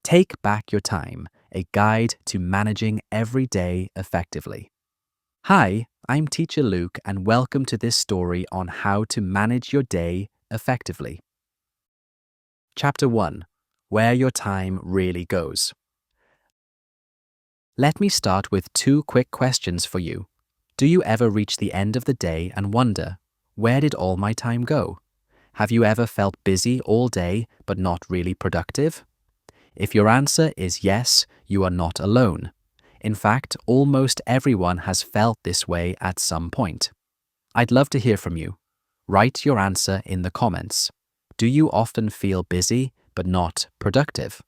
Take Back Your Time, a guide to managing every day effectively. Hi, I'm Teacher Luke, and welcome to this story on how to manage your day effectively. Chapter 1: Where Your Time Really Goes. Let me start with 2 quick questions for you. Do you ever reach the end of the day and wonder, where did all my time go? Have you ever felt busy all day but not really productive? If your answer is yes, you are not alone. In fact, almost everyone has felt this way at some point. I'd love to hear from you. Write your answer in the comments. Do you often feel busy but not productive?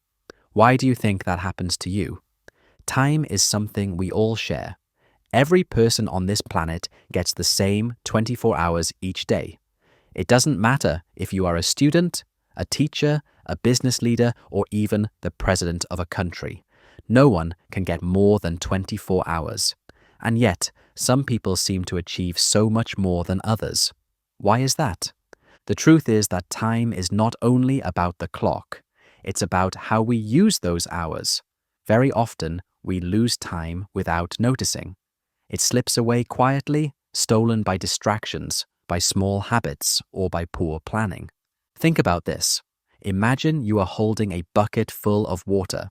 Why do you think that happens to you? Time is something we all share. Every person on this planet gets the same 24 hours each day. It doesn't matter if you are a student, a teacher, a business leader, or even the president of a country. No one can get more than 24 hours. And yet, some people seem to achieve so much more than others. Why is that? The truth is that time is not only about the clock. It's about how we use those hours. Very often, we lose time without noticing. It slips away quietly, stolen by distractions, by small habits, or by poor planning. Think about this. Imagine you are holding a bucket full of water.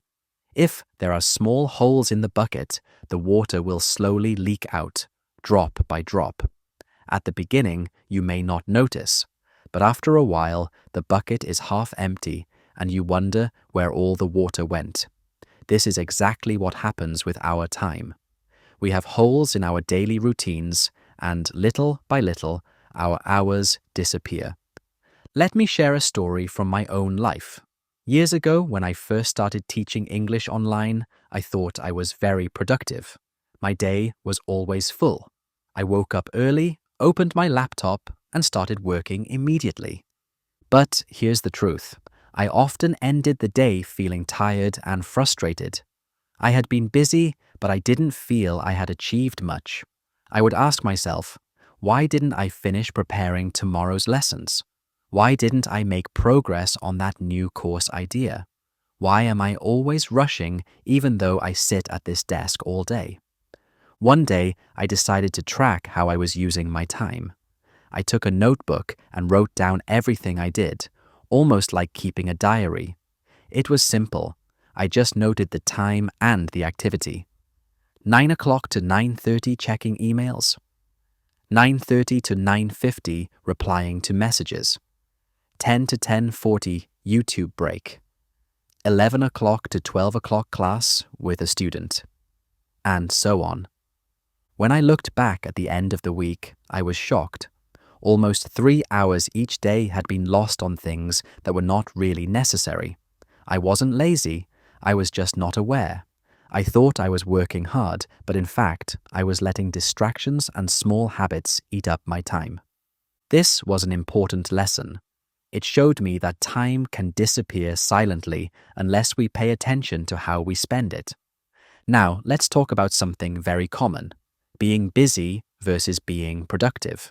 If there are small holes in the bucket, the water will slowly leak out, drop by drop. At the beginning, you may not notice, but after a while, the bucket is half empty and you wonder where all the water went. This is exactly what happens with our time. We have holes in our daily routines, and little by little, our hours disappear. Let me share a story from my own life. Years ago, when I first started teaching English online, I thought I was very productive. My day was always full. I woke up early, opened my laptop, and started working immediately. But here's the truth. I often ended the day feeling tired and frustrated. I had been busy, but I didn't feel I had achieved much. I would ask myself, why didn't I finish preparing tomorrow's lessons? Why didn't I make progress on that new course idea? Why am I always rushing even though I sit at this desk all day? One day, I decided to track how I was using my time. I took a notebook and wrote down everything I did, almost like keeping a diary. It was simple. I just noted the time and the activity. 9 o'clock to 9:30 checking emails. 9:30 to 9:50 replying to messages. 10 to 10:40 YouTube break. 11 o'clock to 12 o'clock class with a student. And so on. When I looked back at the end of the week, I was shocked. Almost 3 hours each day had been lost on things that were not really necessary. I wasn't lazy, I was just not aware. I thought I was working hard, but in fact, I was letting distractions and small habits eat up my time. This was an important lesson. It showed me that time can disappear silently unless we pay attention to how we spend it. Now, let's talk about something very common: being busy versus being productive.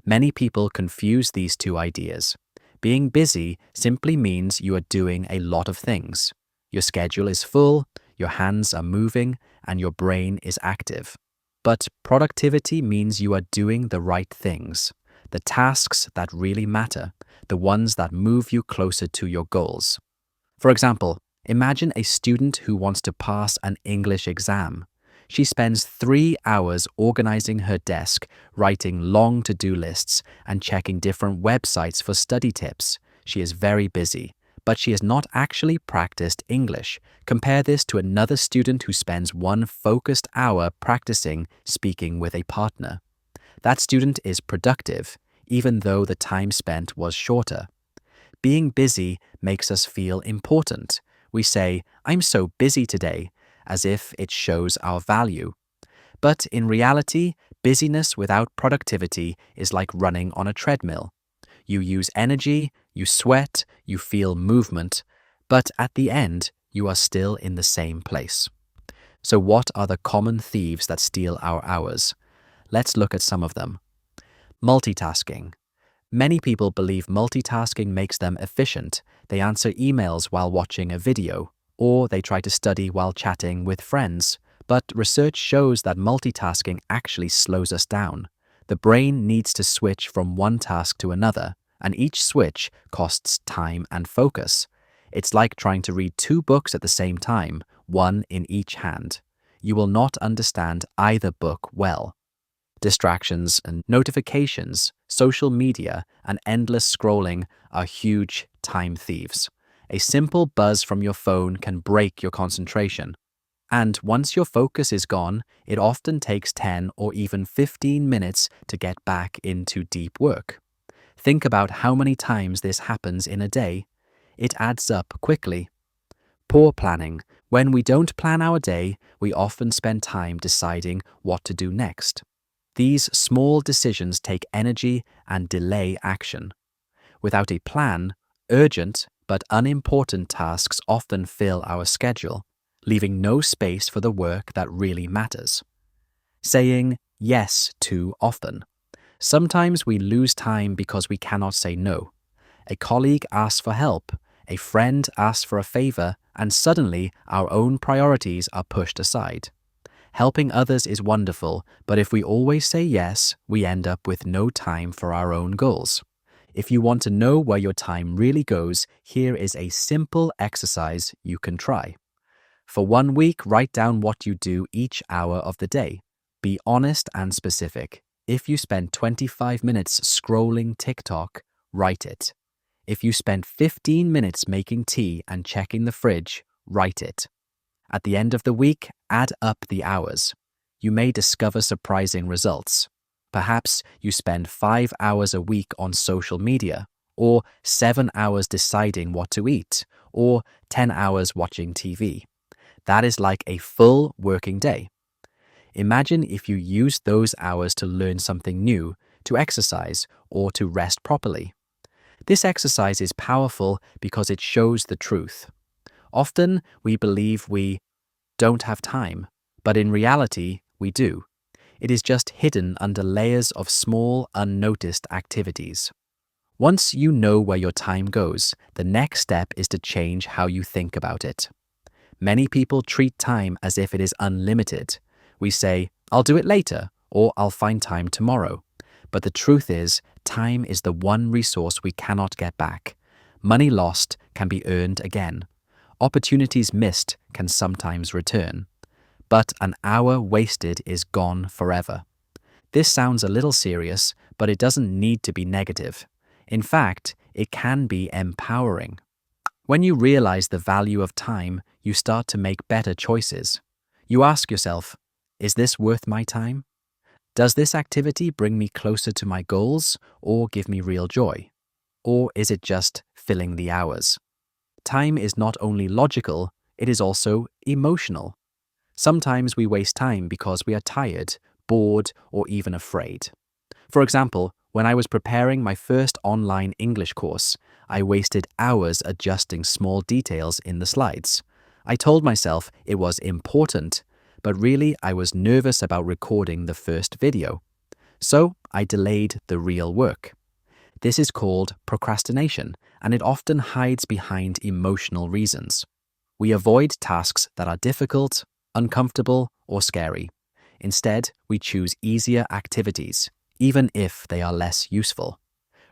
Many people confuse these two ideas. Being busy simply means you are doing a lot of things. Your schedule is full, your hands are moving, and your brain is active. But productivity means you are doing the right things, the tasks that really matter, the ones that move you closer to your goals. For example, imagine a student who wants to pass an English exam. She spends 3 hours organizing her desk, writing long to-do lists, and checking different websites for study tips. She is very busy, but she has not actually practiced English. Compare this to another student who spends 1 focused hour practicing speaking with a partner. That student is productive, even though the time spent was shorter. Being busy makes us feel important. We say, "I'm so busy today," as if it shows our value. But in reality, busyness without productivity is like running on a treadmill. You use energy, you sweat, you feel movement, but at the end, you are still in the same place. So what are the common thieves that steal our hours? Let's look at some of them. Multitasking. Many people believe multitasking makes them efficient. They answer emails while watching a video, or they try to study while chatting with friends. But research shows that multitasking actually slows us down. The brain needs to switch from one task to another, and each switch costs time and focus. It's like trying to read two books at the same time, one in each hand. You will not understand either book well. Distractions and notifications, social media, and endless scrolling are huge time thieves. A simple buzz from your phone can break your concentration. And once your focus is gone, it often takes 10 or even 15 minutes to get back into deep work. Think about how many times this happens in a day. It adds up quickly. Poor planning. When we don't plan our day, we often spend time deciding what to do next. These small decisions take energy and delay action. Without a plan, urgent but unimportant tasks often fill our schedule, leaving no space for the work that really matters. Saying yes too often. Sometimes we lose time because we cannot say no. A colleague asks for help, a friend asks for a favor, and suddenly our own priorities are pushed aside. Helping others is wonderful, but if we always say yes, we end up with no time for our own goals. If you want to know where your time really goes, here is a simple exercise you can try. For 1 week, write down what you do each hour of the day. Be honest and specific. If you spend 25 minutes scrolling TikTok, write it. If you spend 15 minutes making tea and checking the fridge, write it. At the end of the week, add up the hours. You may discover surprising results. Perhaps you spend 5 hours a week on social media, or 7 hours deciding what to eat, or 10 hours watching TV. That is like a full working day. Imagine if you used those hours to learn something new, to exercise, or to rest properly. This exercise is powerful because it shows the truth. Often we believe we don't have time, but in reality, we do. It is just hidden under layers of small, unnoticed activities. Once you know where your time goes, the next step is to change how you think about it. Many people treat time as if it is unlimited. We say, "I'll do it later," or "I'll find time tomorrow." But the truth is, time is the one resource we cannot get back. Money lost can be earned again. Opportunities missed can sometimes return. But an hour wasted is gone forever. This sounds a little serious, but it doesn't need to be negative. In fact, it can be empowering. When you realize the value of time, you start to make better choices. You ask yourself, is this worth my time? Does this activity bring me closer to my goals or give me real joy? Or is it just filling the hours? Time is not only logical, it is also emotional. Sometimes we waste time because we are tired, bored, or even afraid. For example, when I was preparing my first online English course, I wasted hours adjusting small details in the slides. I told myself it was important, but really I was nervous about recording the first video. So I delayed the real work. This is called procrastination, and it often hides behind emotional reasons. We avoid tasks that are difficult, uncomfortable, or scary. Instead, we choose easier activities, even if they are less useful.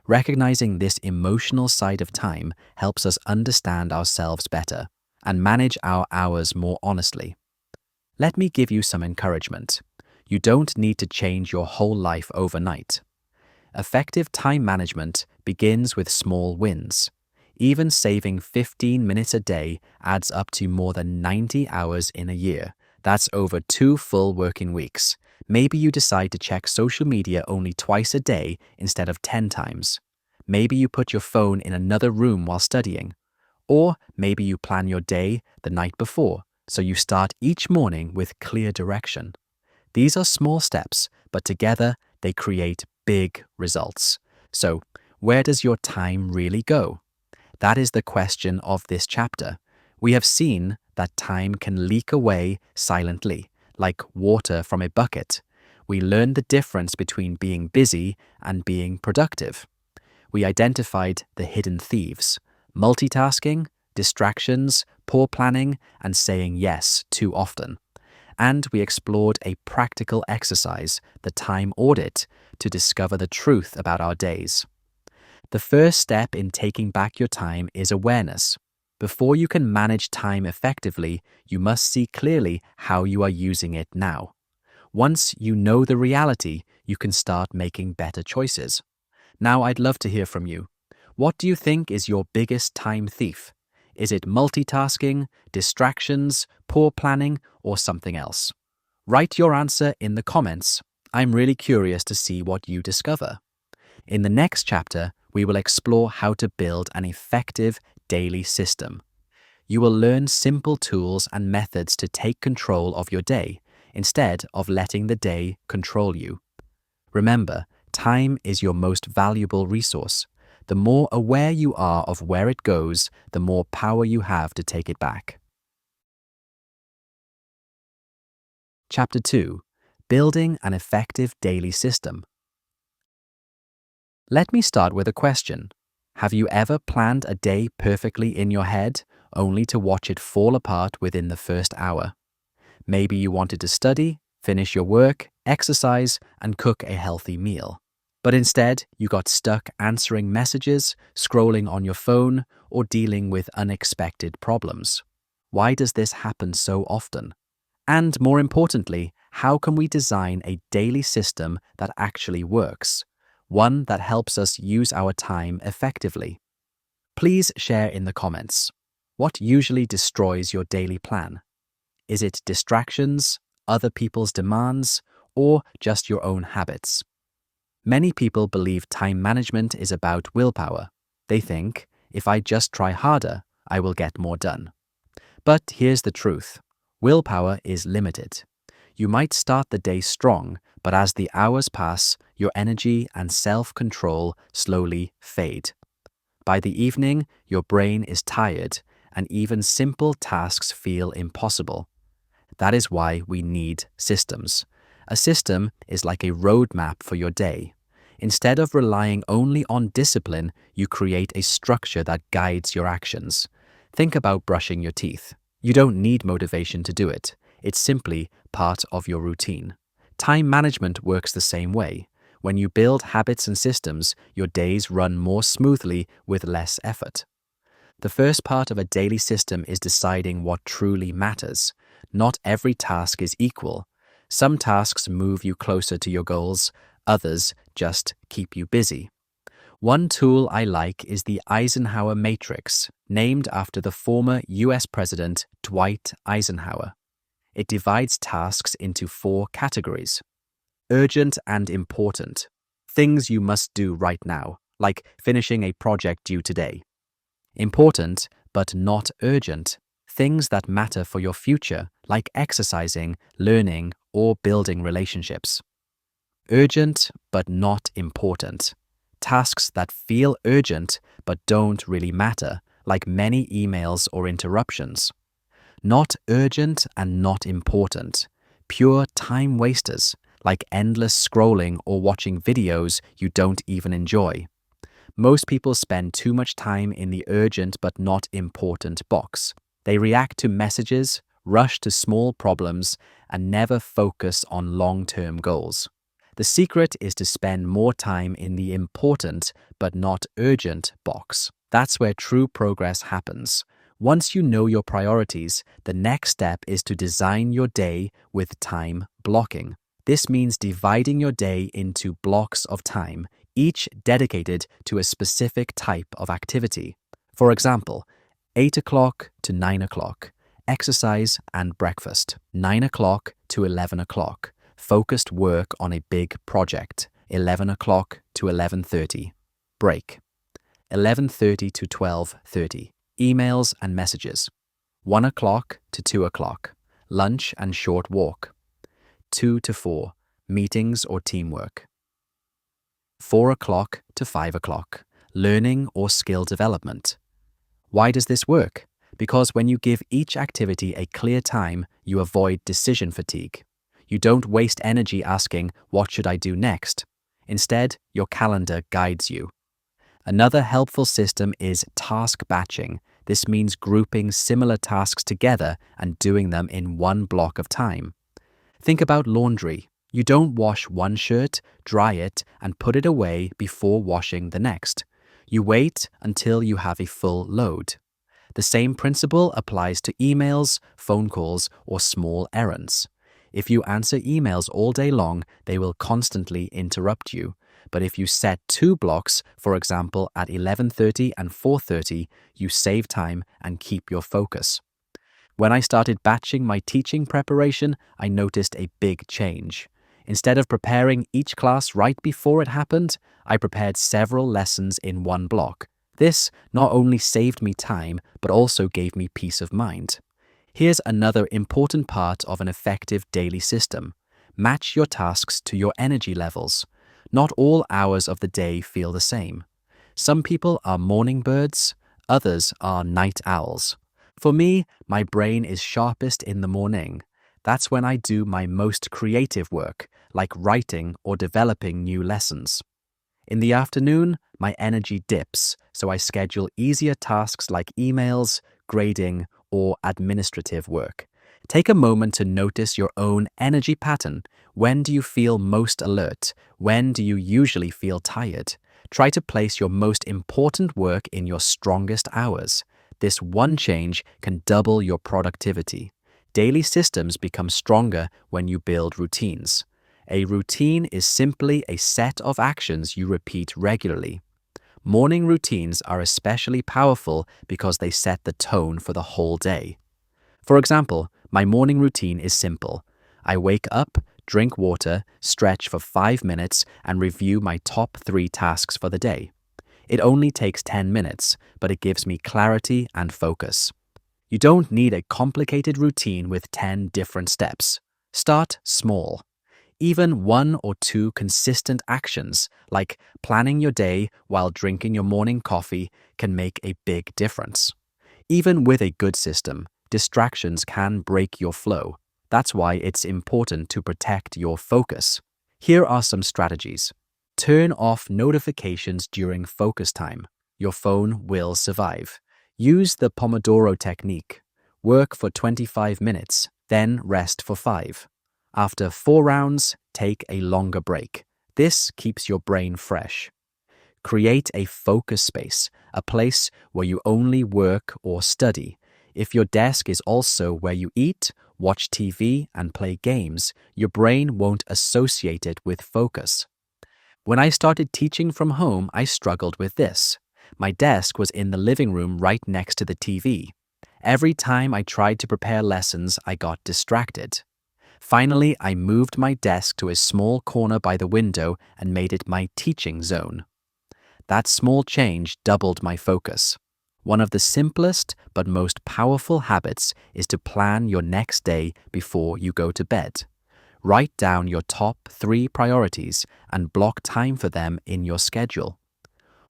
Recognizing this emotional side of time helps us understand ourselves better and manage our hours more honestly. Let me give you some encouragement. You don't need to change your whole life overnight. Effective time management begins with small wins. Even saving 15 minutes a day adds up to more than 90 hours in a year. That's over 2 full working weeks. Maybe you decide to check social media only twice a day instead of 10 times. Maybe you put your phone in another room while studying. Or maybe you plan your day the night before, so you start each morning with clear direction. These are small steps, but together they create big results. So, where does your time really go? That is the question of this chapter. We have seen that time can leak away silently, like water from a bucket. We learned the difference between being busy and being productive. We identified the hidden thieves: multitasking, distractions, poor planning, and saying yes too often. And we explored a practical exercise, the time audit, to discover the truth about our days. The first step in taking back your time is awareness. Before you can manage time effectively, you must see clearly how you are using it now. Once you know the reality, you can start making better choices. Now I'd love to hear from you. What do you think is your biggest time thief? Is it multitasking, distractions, poor planning, or something else? Write your answer in the comments. I'm really curious to see what you discover. In the next chapter, we will explore how to build an effective daily system. You will learn simple tools and methods to take control of your day instead of letting the day control you. Remember, time is your most valuable resource. The more aware you are of where it goes, the more power you have to take it back. Chapter 2. Building an effective daily system. Let me start with a question. Have you ever planned a day perfectly in your head, only to watch it fall apart within the first hour? Maybe you wanted to study, finish your work, exercise, and cook a healthy meal. But instead, you got stuck answering messages, scrolling on your phone, or dealing with unexpected problems. Why does this happen so often? And more importantly, how can we design a daily system that actually works? One that helps us use our time effectively? Please share in the comments. What usually destroys your daily plan? Is it distractions, other people's demands, or just your own habits? Many people believe time management is about willpower. They think, if I just try harder, I will get more done. But here's the truth. Willpower is limited. You might start the day strong, but as the hours pass, your energy and self-control slowly fade. By the evening, your brain is tired, and even simple tasks feel impossible. That is why we need systems. A system is like a roadmap for your day. Instead of relying only on discipline, you create a structure that guides your actions. Think about brushing your teeth. You don't need motivation to do it. It's simply part of your routine. Time management works the same way. When you build habits and systems, your days run more smoothly with less effort. The first part of a daily system is deciding what truly matters. Not every task is equal. Some tasks move you closer to your goals, others just keep you busy. One tool I like is the Eisenhower Matrix, named after the former US President Dwight Eisenhower. It divides tasks into 4 categories. Urgent and important. Things you must do right now, like finishing a project due today. Important, but not urgent. Things that matter for your future, like exercising, learning, or building relationships. Urgent, but not important. Tasks that feel urgent, but don't really matter, like many emails or interruptions. Not urgent and not important. Pure time wasters, like endless scrolling or watching videos you don't even enjoy. Most people spend too much time in the urgent but not important box. They react to messages, rush to small problems, and never focus on long-term goals. The secret is to spend more time in the important but not urgent box. That's where true progress happens. Once you know your priorities, the next step is to design your day with time blocking. This means dividing your day into blocks of time, each dedicated to a specific type of activity. For example, 8 o'clock to 9 o'clock, exercise and breakfast. 9 o'clock to 11 o'clock, focused work on a big project. 11 o'clock to 11:30, break. 11:30 to 12:30, emails and messages. 1 o'clock to 2 o'clock, lunch and short walk. 2 to 4, meetings or teamwork. 4 o'clock to 5 o'clock, learning or skill development. Why does this work? Because when you give each activity a clear time, you avoid decision fatigue. You don't waste energy asking, what should I do next? Instead, your calendar guides you. Another helpful system is task batching. This means grouping similar tasks together and doing them in one block of time. Think about laundry. You don't wash one shirt, dry it, and put it away before washing the next. You wait until you have a full load. The same principle applies to emails, phone calls, or small errands. If you answer emails all day long, they will constantly interrupt you. But if you set 2 blocks, for example at 11:30 and 4:30, you save time and keep your focus. When I started batching my teaching preparation, I noticed a big change. Instead of preparing each class right before it happened, I prepared several lessons in one block. This not only saved me time, but also gave me peace of mind. Here's another important part of an effective daily system. Match your tasks to your energy levels. Not all hours of the day feel the same. Some people are morning birds, others are night owls. For me, my brain is sharpest in the morning. That's when I do my most creative work, like writing or developing new lessons. In the afternoon, my energy dips, so I schedule easier tasks like emails, grading, or administrative work. Take a moment to notice your own energy pattern. When do you feel most alert? When do you usually feel tired? Try to place your most important work in your strongest hours. This one change can double your productivity. Daily systems become stronger when you build routines. A routine is simply a set of actions you repeat regularly. Morning routines are especially powerful because they set the tone for the whole day. For example, my morning routine is simple. I wake up, drink water, stretch for 5 minutes, and review my top 3 tasks for the day. It only takes 10 minutes, but it gives me clarity and focus. You don't need a complicated routine with 10 different steps. Start small. Even 1 or 2 consistent actions, like planning your day while drinking your morning coffee, can make a big difference. Even with a good system, distractions can break your flow. That's why it's important to protect your focus. Here are some strategies. Turn off notifications during focus time. Your phone will survive. Use the Pomodoro technique. Work for 25 minutes, then rest for 5. After 4 rounds, take a longer break. This keeps your brain fresh. Create a focus space, a place where you only work or study. If your desk is also where you eat, watch TV, and play games, your brain won't associate it with focus. When I started teaching from home, I struggled with this. My desk was in the living room right next to the TV. Every time I tried to prepare lessons, I got distracted. Finally, I moved my desk to a small corner by the window and made it my teaching zone. That small change doubled my focus. One of the simplest but most powerful habits is to plan your next day before you go to bed. Write down your top 3 priorities and block time for them in your schedule.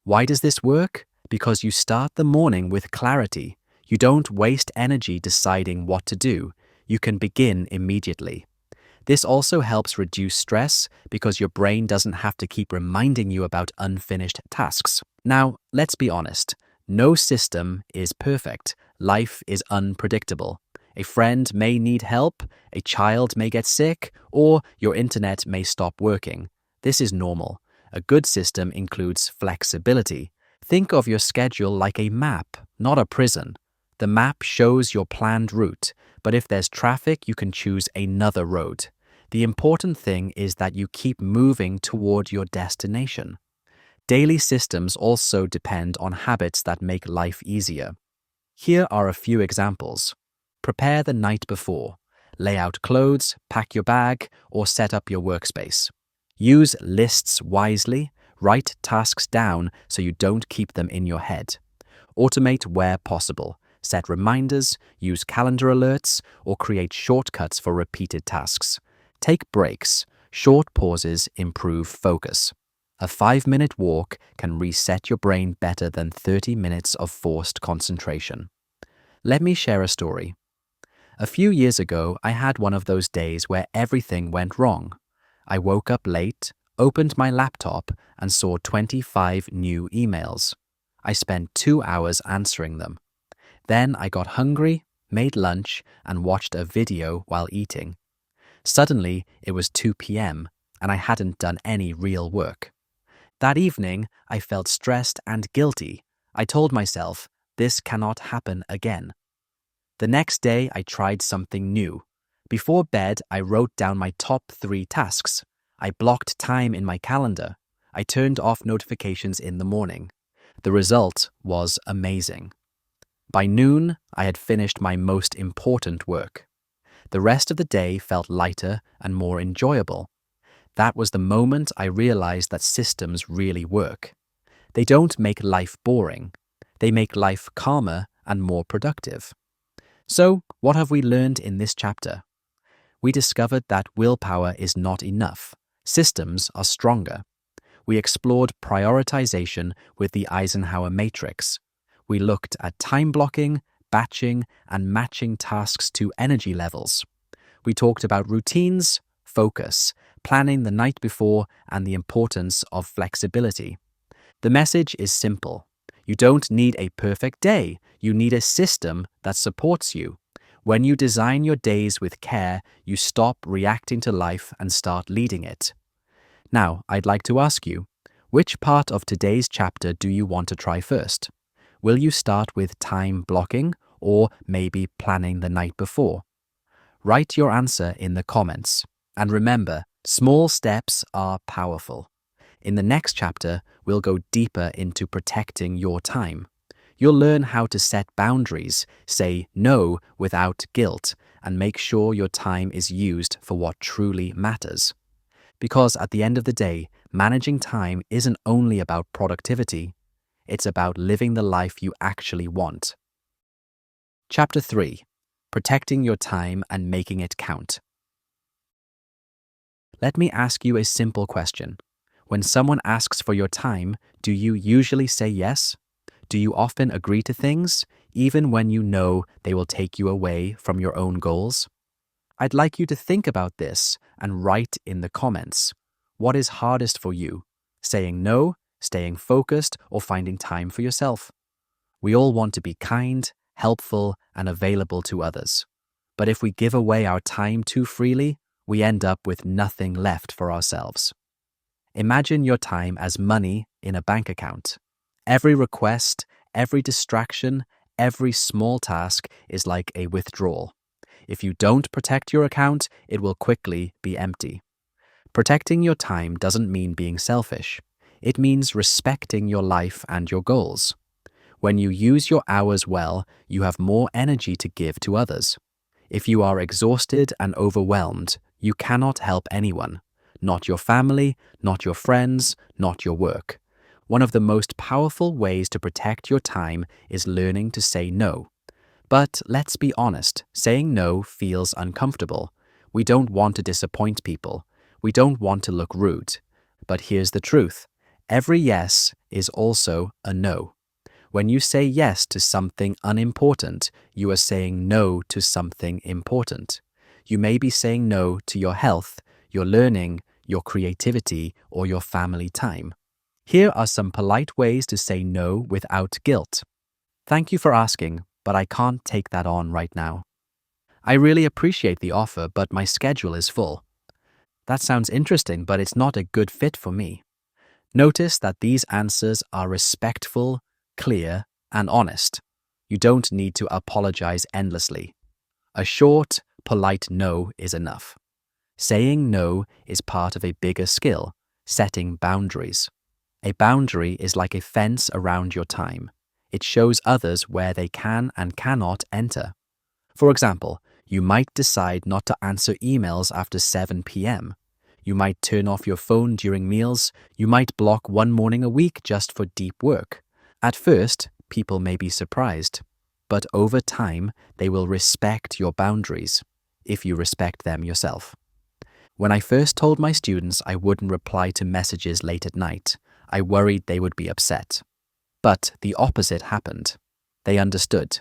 Why does this work? Because you start the morning with clarity. You don't waste energy deciding what to do. You can begin immediately. This also helps reduce stress because your brain doesn't have to keep reminding you about unfinished tasks. Now, let's be honest. No system is perfect. Life is unpredictable. A friend may need help, a child may get sick, or your internet may stop working. This is normal. A good system includes flexibility. Think of your schedule like a map, not a prison. The map shows your planned route, but if there's traffic, you can choose another road. The important thing is that you keep moving toward your destination. Daily systems also depend on habits that make life easier. Here are a few examples. Prepare the night before. Lay out clothes, pack your bag, or set up your workspace. Use lists wisely. Write tasks down so you don't keep them in your head. Automate where possible. Set reminders, use calendar alerts, or create shortcuts for repeated tasks. Take breaks. Short pauses improve focus. A 5-minute walk can reset your brain better than 30 minutes of forced concentration. Let me share a story. A few years ago, I had one of those days where everything went wrong. I woke up late, opened my laptop, and saw 25 new emails. I spent 2 hours answering them. Then I got hungry, made lunch, and watched a video while eating. Suddenly, it was 2 p.m., and I hadn't done any real work. That evening, I felt stressed and guilty. I told myself, this cannot happen again. The next day, I tried something new. Before bed, I wrote down my top 3 tasks. I blocked time in my calendar. I turned off notifications in the morning. The result was amazing. By noon, I had finished my most important work. The rest of the day felt lighter and more enjoyable. That was the moment I realized that systems really work. They don't make life boring. They make life calmer and more productive. So, what have we learned in this chapter? We discovered that willpower is not enough. Systems are stronger. We explored prioritization with the Eisenhower matrix. We looked at time blocking, batching, and matching tasks to energy levels. We talked about routines, focus, planning the night before, and the importance of flexibility. The message is simple. You don't need a perfect day. You need a system that supports you. When you design your days with care, you stop reacting to life and start leading it. Now, I'd like to ask you, which part of today's chapter do you want to try first? Will you start with time blocking or maybe planning the night before? Write your answer in the comments. And remember, small steps are powerful. In the next chapter, we'll go deeper into protecting your time. You'll learn how to set boundaries, say no without guilt, and make sure your time is used for what truly matters. Because at the end of the day, managing time isn't only about productivity, it's about living the life you actually want. Chapter 3. Protecting your time and making it count. Let me ask you a simple question. When someone asks for your time, do you usually say yes? Do you often agree to things, even when you know they will take you away from your own goals? I'd like you to think about this and write in the comments. What is hardest for you? Saying no, staying focused, or finding time for yourself? We all want to be kind, helpful, and available to others. But if we give away our time too freely, we end up with nothing left for ourselves. Imagine your time as money in a bank account. Every request, every distraction, every small task is like a withdrawal. If you don't protect your account, it will quickly be empty. Protecting your time doesn't mean being selfish. It means respecting your life and your goals. When you use your hours well, you have more energy to give to others. If you are exhausted and overwhelmed, you cannot help anyone. Not your family, not your friends, not your work. One of the most powerful ways to protect your time is learning to say no. But let's be honest, saying no feels uncomfortable. We don't want to disappoint people. We don't want to look rude. But here's the truth. Every yes is also a no. When you say yes to something unimportant, you are saying no to something important. You may be saying no to your health, your learning, your creativity, or your family time. Here are some polite ways to say no without guilt. Thank you for asking, but I can't take that on right now. I really appreciate the offer, but my schedule is full. That sounds interesting, but it's not a good fit for me. Notice that these answers are respectful, clear, and honest. You don't need to apologize endlessly. A short, polite no is enough. Saying no is part of a bigger skill, setting boundaries. A boundary is like a fence around your time. It shows others where they can and cannot enter. For example, you might decide not to answer emails after 7 p.m. You might turn off your phone during meals. You might block one morning a week just for deep work. At first, people may be surprised, but over time, they will respect your boundaries, if you respect them yourself. When I first told my students I wouldn't reply to messages late at night, I worried they would be upset. But the opposite happened. They understood.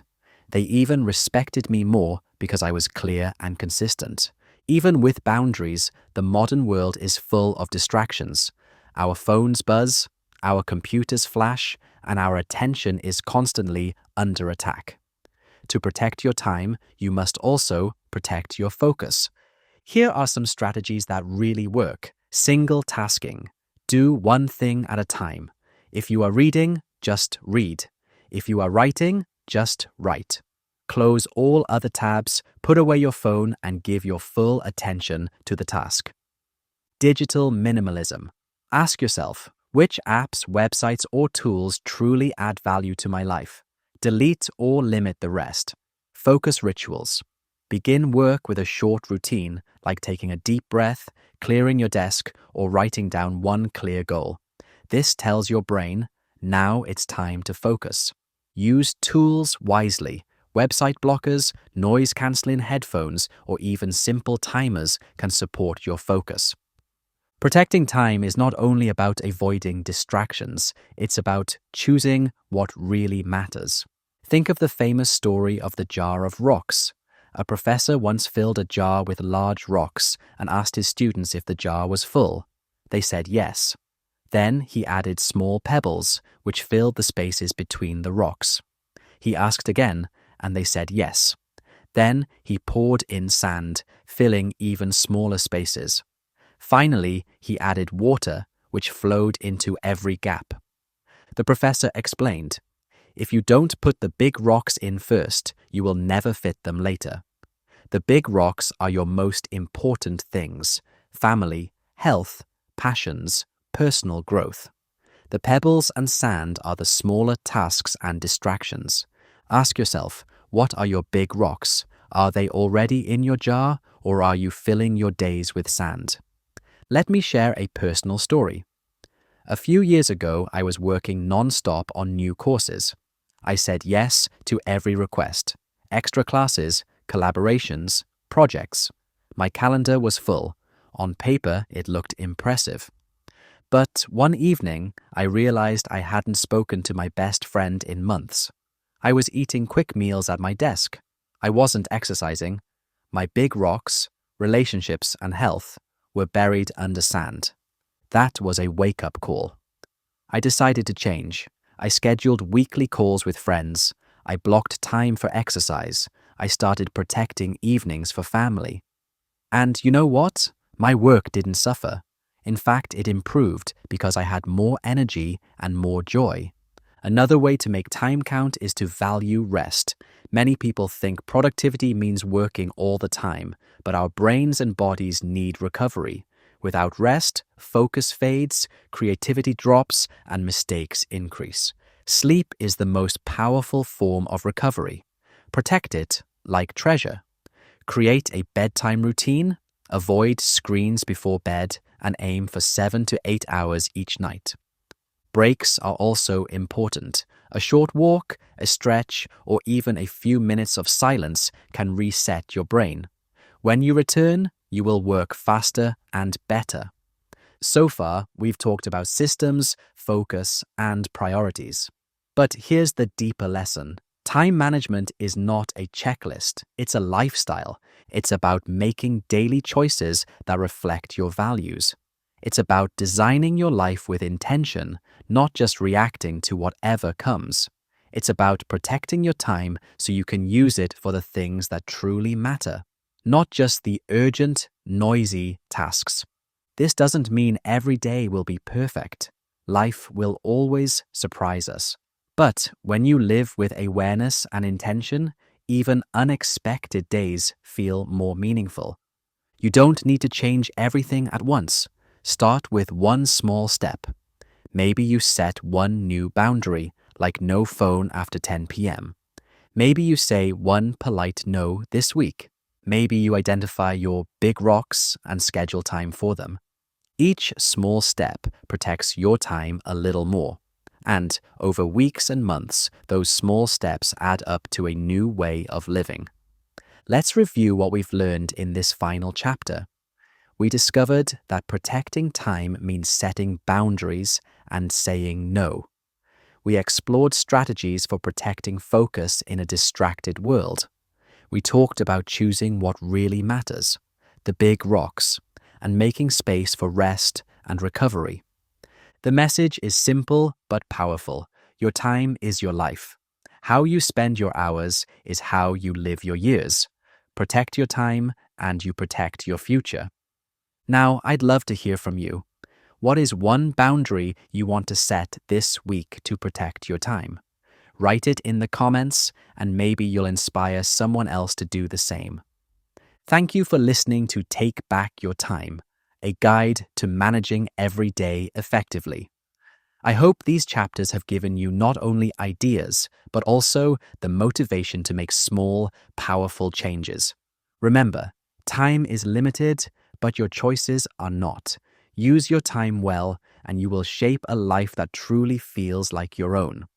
They even respected me more because I was clear and consistent. Even with boundaries, the modern world is full of distractions. Our phones buzz, our computers flash, and our attention is constantly under attack. To protect your time, you must also protect your focus. Here are some strategies that really work. Single tasking. Do one thing at a time. If you are reading, just read. If you are writing, just write. Close all other tabs, put away your phone, and give your full attention to the task. Digital minimalism. Ask yourself, which apps, websites, or tools truly add value to my life? Delete or limit the rest. Focus rituals. Begin work with a short routine, like taking a deep breath, clearing your desk, or writing down one clear goal. This tells your brain, now it's time to focus. Use tools wisely. Website blockers, noise-canceling headphones, or even simple timers can support your focus. Protecting time is not only about avoiding distractions, it's about choosing what really matters. Think of the famous story of the jar of rocks. A professor once filled a jar with large rocks and asked his students if the jar was full. They said yes. Then he added small pebbles, which filled the spaces between the rocks. He asked again, and they said yes. Then he poured in sand, filling even smaller spaces. Finally, he added water, which flowed into every gap. The professor explained, if you don't put the big rocks in first, you will never fit them later. The big rocks are your most important things: family, health, passions, personal growth. The pebbles and sand are the smaller tasks and distractions. Ask yourself, what are your big rocks? Are they already in your jar, or are you filling your days with sand? Let me share a personal story. A few years ago, I was working non-stop on new courses. I said yes to every request: extra classes, collaborations, projects. My calendar was full. On paper, it looked impressive. But one evening, I realized I hadn't spoken to my best friend in months. I was eating quick meals at my desk. I wasn't exercising. My big rocks, relationships, and health were buried under sand. That was a wake-up call. I decided to change. I scheduled weekly calls with friends. I blocked time for exercise. I started protecting evenings for family. And you know what? My work didn't suffer. In fact, it improved because I had more energy and more joy. Another way to make time count is to value rest. Many people think productivity means working all the time, but our brains and bodies need recovery. Without rest, focus fades, creativity drops, and mistakes increase. Sleep is the most powerful form of recovery. Protect it like treasure. Create a bedtime routine, avoid screens before bed, and aim for 7 to 8 hours each night. Breaks are also important. A short walk, a stretch, or even a few minutes of silence can reset your brain. When you return, you will work faster and better. So far, we've talked about systems, focus, and priorities. But here's the deeper lesson. Time management is not a checklist, it's a lifestyle. It's about making daily choices that reflect your values. It's about designing your life with intention, not just reacting to whatever comes. It's about protecting your time so you can use it for the things that truly matter, not just the urgent, noisy tasks. This doesn't mean every day will be perfect. Life will always surprise us. But when you live with awareness and intention, even unexpected days feel more meaningful. You don't need to change everything at once. Start with one small step. Maybe you set one new boundary, like no phone after 10 p.m. Maybe you say one polite no this week. Maybe you identify your big rocks and schedule time for them. Each small step protects your time a little more. And over weeks and months, those small steps add up to a new way of living. Let's review what we've learned in this final chapter. We discovered that protecting time means setting boundaries and saying no. We explored strategies for protecting focus in a distracted world. We talked about choosing what really matters, the big rocks, and making space for rest and recovery. The message is simple but powerful. Your time is your life. How you spend your hours is how you live your years. Protect your time and you protect your future. Now, I'd love to hear from you. What is one boundary you want to set this week to protect your time? Write it in the comments and maybe you'll inspire someone else to do the same. Thank you for listening to Take Back Your Time, a guide to managing every day effectively. I hope these chapters have given you not only ideas, but also the motivation to make small, powerful changes. Remember, time is limited, but your choices are not. Use your time well, and you will shape a life that truly feels like your own.